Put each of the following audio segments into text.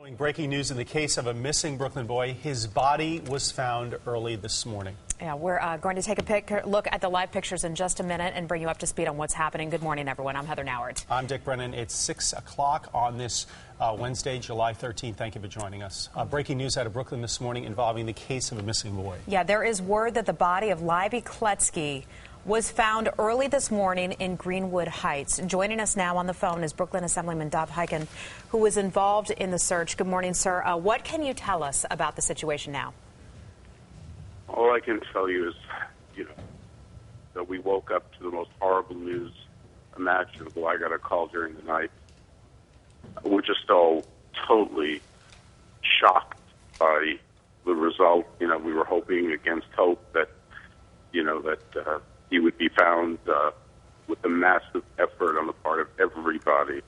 Breaking news in the case of a missing Brooklyn boy. His body was found early this morning. Yeah, we're going to take a look at the live pictures in just a minute and bring you up to speed on what's happening. Good morning, everyone. I'm Heather Nauert. I'm Dick Brennan. It's 6 o'clock on this Wednesday, July 13th. Thank you for joining us. Breaking news out of Brooklyn this morning involving the case of a missing boy. Yeah, there is word that the body of Leibby Kletzky was found early this morning in Greenwood Heights. Joining us now on the phone is Booklyn Assemblyman Dov Hikind, who was involved in the search. Good morning, sir. What can you tell us about the situation now? All I can tell you is, that we woke up to the most horrible news imaginable. I got a call during the night. We're just all totally shocked by the result. We were hoping against hope that, that he would be found with a massive effort on the part of everybody.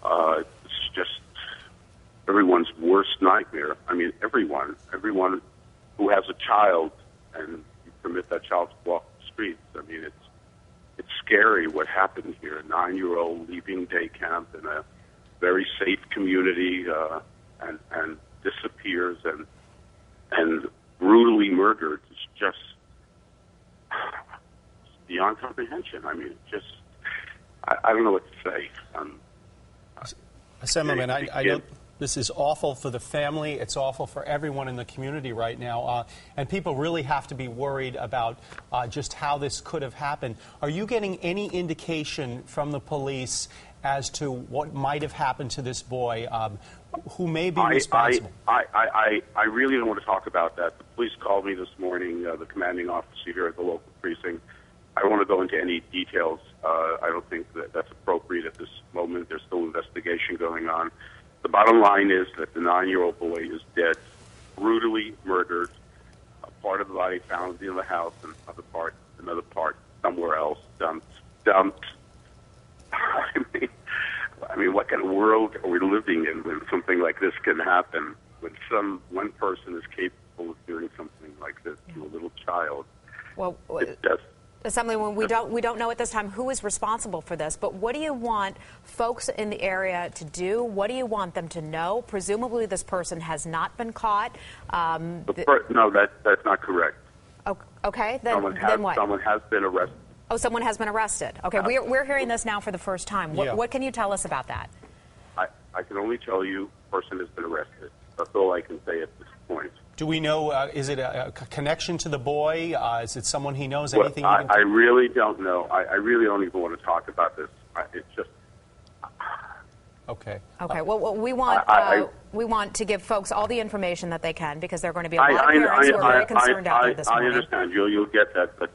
It's just everyone's worst nightmare. I mean, everyone who has a child and you permit that child to walk the streets. I mean, it's scary what happened here. A 9-year-old leaving day camp in a very safe community and disappears and brutally murdered. It's just beyond comprehension. I mean, I don't know what to say. Assemblyman, I know this is awful for the family. It's awful for everyone in the community right now. And people really have to be worried about just how this could have happened. Are you getting any indication from the police as to what might have happened to this boy, who may be responsible? I really don't want to talk about that. The police called me this morning, the commanding officer here at the local precinct. I don't want to go into any details. I don't think that's appropriate at this moment. There's still investigation going on. The bottom line is that the 9-year-old boy is dead, brutally murdered. A part of the body found in the house, and another part somewhere else, dumped. I mean, what kind of world are we living in when something like this can happen? When one person is capable of doing something like this to a little child? Well, it's just. Assemblyman, we don't know at this time who is responsible for this, but what do you want folks in the area to do? What do you want them to know? Presumably this person has not been caught. No, that's not correct. Okay, then what? Someone has been arrested. Oh, someone has been arrested. Okay, we're hearing this now for the first time. What can you tell us about that? I can only tell you a person has been arrested. That's all I can say at this point. Do we know, is it a connection to the boy? Is it someone he knows? Well, Anything? I really don't know. I really don't even want to talk about this. It's just... Okay. Okay. Well, we want to give folks all the information that they can, because there are going to be a lot of parents who are very concerned out there this morning. I understand. You'll get that. But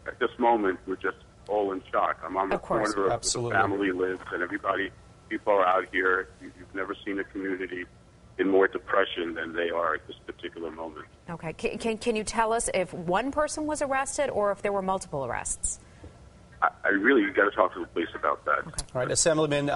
at this moment, we're just all in shock. I'm on the corner of where the family lives, and people are out here. You've never seen a community in more depression than they are at this particular moment. Okay. Can you tell us if one person was arrested or if there were multiple arrests? You've got to talk to the police about that. Okay. All right, Assemblyman,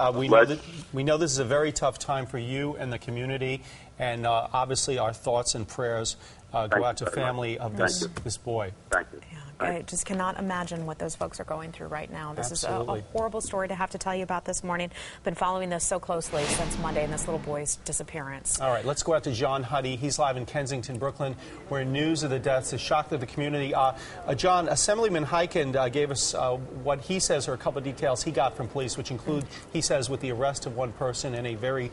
we know this is a very tough time for you and the community, and obviously our thoughts and prayers go out to family of this boy. Thank you. Yeah, I just cannot imagine what those folks are going through right now. This is a horrible story to have to tell you about this morning. Been following this so closely since Monday and this little boy's disappearance. All right, let's go out to John Huddy. He's live in Kensington, Brooklyn, where news of the deaths has shocked the community. John, Assemblyman Hikind gave us what he says are a couple of details he got from police, which include, he says, with the arrest of one person and a very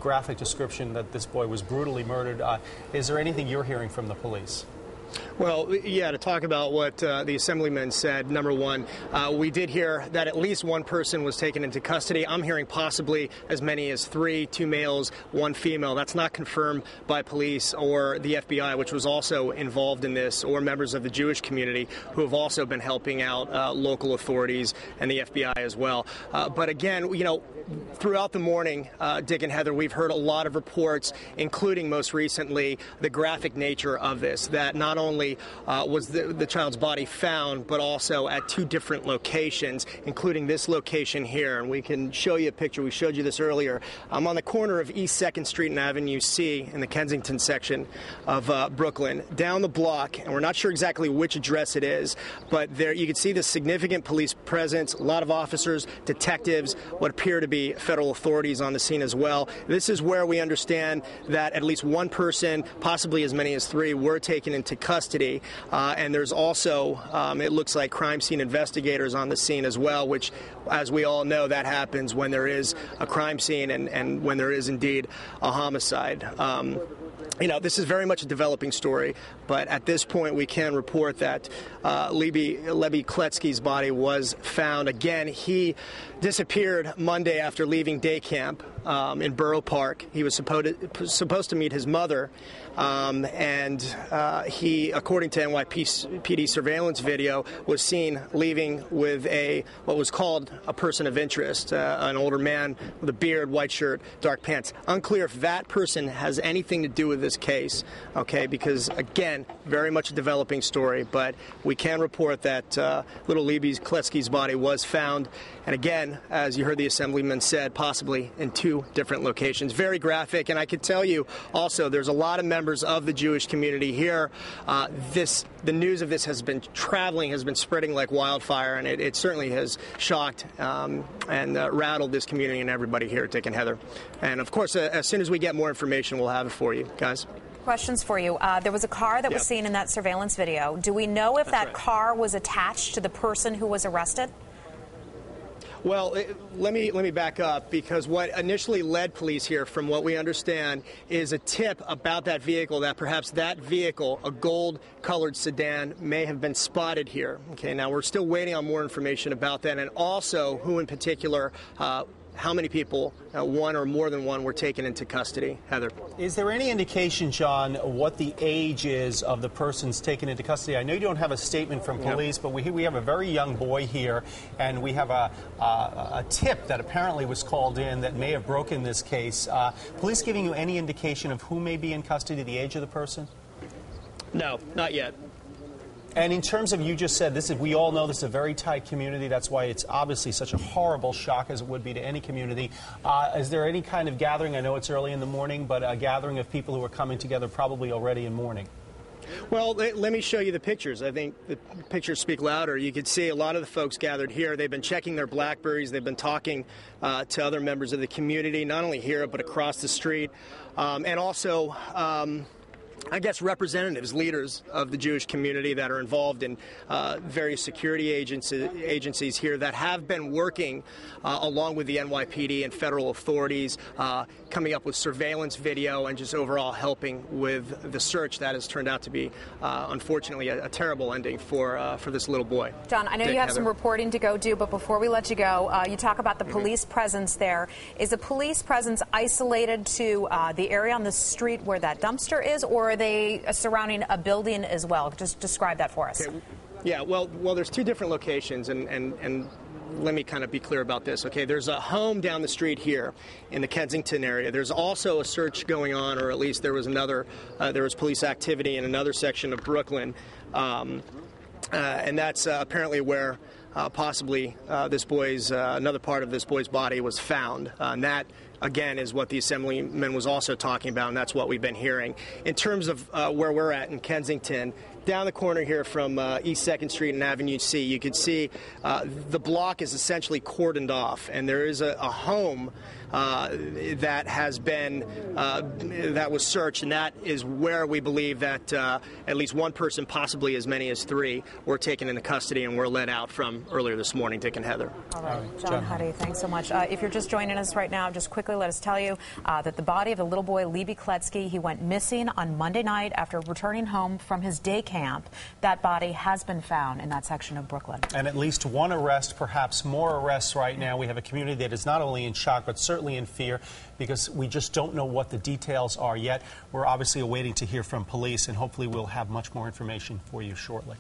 graphic description that this boy was brutally murdered. Is there anything you're hearing from the police? Well, yeah, to talk about what the Assemblyman said, number one, we did hear that at least one person was taken into custody. I'm hearing possibly as many as 3, 2 males, 1 female. That's not confirmed by police or the FBI, which was also involved in this, or members of the Jewish community who have also been helping out local authorities and the FBI as well. But again, throughout the morning, Dick and Heather, we've heard a lot of reports, including most recently the graphic nature of this, that not only was the child's body found, but also at 2 different locations, including this location here. And we can show you a picture. We showed you this earlier. I'm on the corner of East 2nd Street and Avenue C in the Kensington section of Brooklyn. Down the block, and we're not sure exactly which address it is, but there you can see the significant police presence, a lot of officers, detectives, what appear to be be federal authorities on the scene as well. This is where we understand that at least one person, possibly as many as 3, were taken into custody. And there's also, it looks like, crime scene investigators on the scene as well, which, as we all know, that happens when there is a crime scene and when there is indeed a homicide. This is very much a developing story, but at this point we can report that Leibby Kletzky's body was found. Again, he disappeared Monday after leaving day camp in Borough Park. He was supposed to meet his mother, and he, according to NYPD surveillance video, was seen leaving with what was called a person of interest, an older man with a beard, white shirt, dark pants. Unclear if that person has anything to do with this case, okay, because, again, very much a developing story, but we can report that little Leibby Kletzky's body was found, and again, as you heard the Assemblyman said, possibly in 2 different locations. Very graphic, and I can tell you also there's a lot of members of the Jewish community here. The news of this has been spreading like wildfire, and it certainly has shocked and rattled this community and everybody here at Dick and Heather. And of course, as soon as we get more information, we'll have it for you, guys. Questions for you. There was a car that was seen in that surveillance video. Do we know if that car was attached to the person who was arrested? Well, let me back up, because what initially led police here, from what we understand, is a tip about that vehicle, that perhaps that vehicle, a gold-colored sedan, may have been spotted here. Okay, now we're still waiting on more information about that, and also who in particular, how many people, one or more than one, were taken into custody. Heather. Is there any indication, John, what the age is of the persons taken into custody? I know you don't have a statement from police, but we have a very young boy here, and we have a tip that apparently was called in that may have broken this case. Police giving you any indication of who may be in custody, the age of the person? No, not yet. And in terms of, you just said, we all know this is a very tight community. That's why it's obviously such a horrible shock, as it would be to any community. Is there any kind of gathering? I know it's early in the morning, but a gathering of people who are coming together probably already in mourning. Well, let me show you the pictures. I think the pictures speak louder. You can see a lot of the folks gathered here. They've been checking their BlackBerries. They've been talking to other members of the community, not only here but across the street. And also, I guess, representatives, leaders of the Jewish community that are involved in various security agencies here that have been working along with the NYPD and federal authorities, coming up with surveillance video and just overall helping with the search that has turned out to be, unfortunately, a terrible ending for this little boy. John, I know you have some reporting to go do, but before we let you go, you talk about the police presence there. Is the police presence isolated to the area on the street where that dumpster is, or are they surrounding a building as well? Just describe that for us. Okay. Yeah, well, there's 2 different locations, and let me kind of be clear about this. Okay, there's a home down the street here in the Kensington area. There's also a search going on, or at least there was police activity in another section of Brooklyn, and that's apparently where possibly another part of this boy's body was found. And that, again, is what the Assemblyman was also talking about, and that's what we've been hearing. In terms of where we're at in Kensington, down the corner here from East 2nd Street and Avenue C, you can see the block is essentially cordoned off, and there is a home that has been that was searched, and that is where we believe that at least one person, possibly as many as 3, were taken into custody and were let out from earlier this morning. Dick and Heather. All right, John Huddy, thanks so much. If you're just joining us right now, just quickly let us tell you that the body of the little boy Leibby Kletzky, he went missing on Monday night after returning home from his day camp. That body has been found in that section of Brooklyn. And at least one arrest, perhaps more arrests right now. We have a community that is not only in shock, but certainly in fear, because we just don't know what the details are yet. We're obviously awaiting to hear from police, and hopefully we'll have much more information for you shortly.